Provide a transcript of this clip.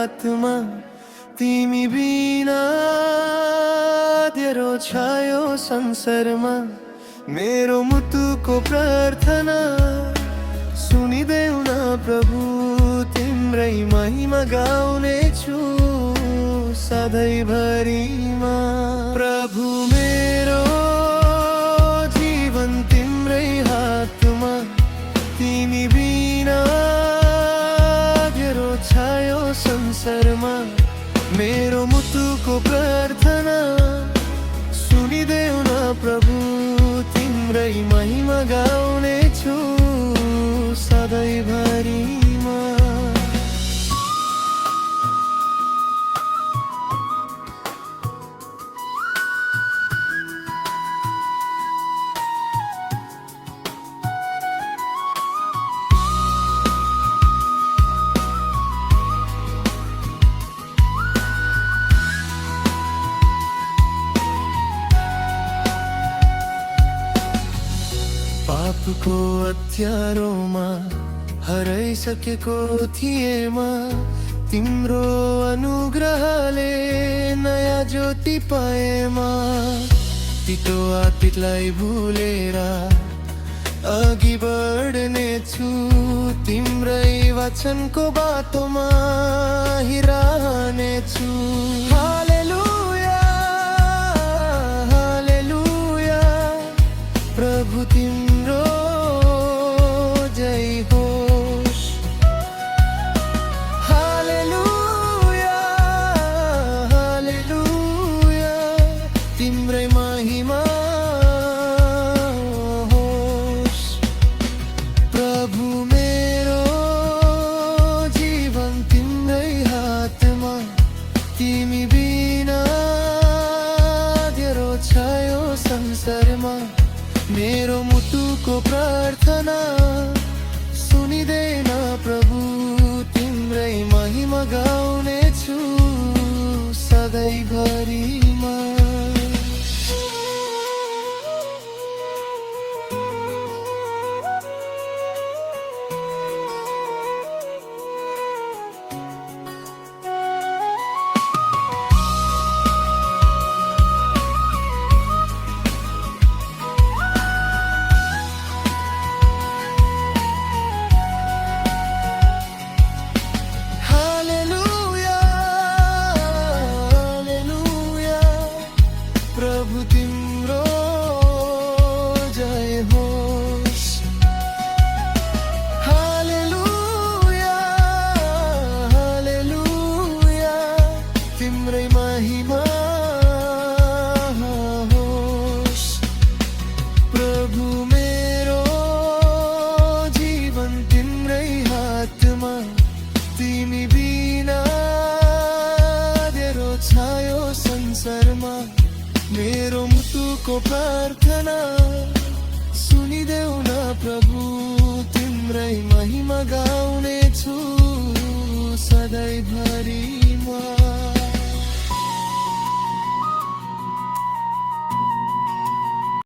हातमा तिमी बिना तेरो छायो संसारमा मेरो मुटुको प्रार्थना सुनिदेऊ न प्रभु तिम्रै महिमा गाउने छु सधैँभरिमा प्रभु मेरो जीवन तिम्रै हातमा तिमी बिना तेरो छायो संसारमा मेरो मुटुको प्रार्थना सुनिदेऊ न प्रभु तिम्रै महिमा गाउने छु सधैँभरिमा पापको हत्यारोमा हराइसकेको थिएमा तिम्रो अनुग्रहले नयाँ ज्योति पाएमा तितो अतीतलाई भुलेर अघि बढ्ने छु तिम्रै वचनको बाटोमा हिँड्ने छु हालेलुया हालेलुया प्रभु तिम्रो जय होस् हालेलुया हालेलुया तिम्रै महिमा होस् प्रभु मेरो जीवन तिम्रै हातमा तिमी बिना तेरो छायो संसारमा मेरो मुटुको प्रार्थना सुनिदेन प्रभु तिम्रै महिमा गाउने छु सधैँभरिमा प्रभु तिम्रो जय होस् हालेलुया हालेलुया तिम्रै महिमा होस् प्रभु मेरो जीवन तिम्रै हातमा तिमी बिना तेरो छायो संसारमा मेरो मुटुको प्रार्थना सुनिदेऊ न प्रभु तिम्रै महिमा गाऊ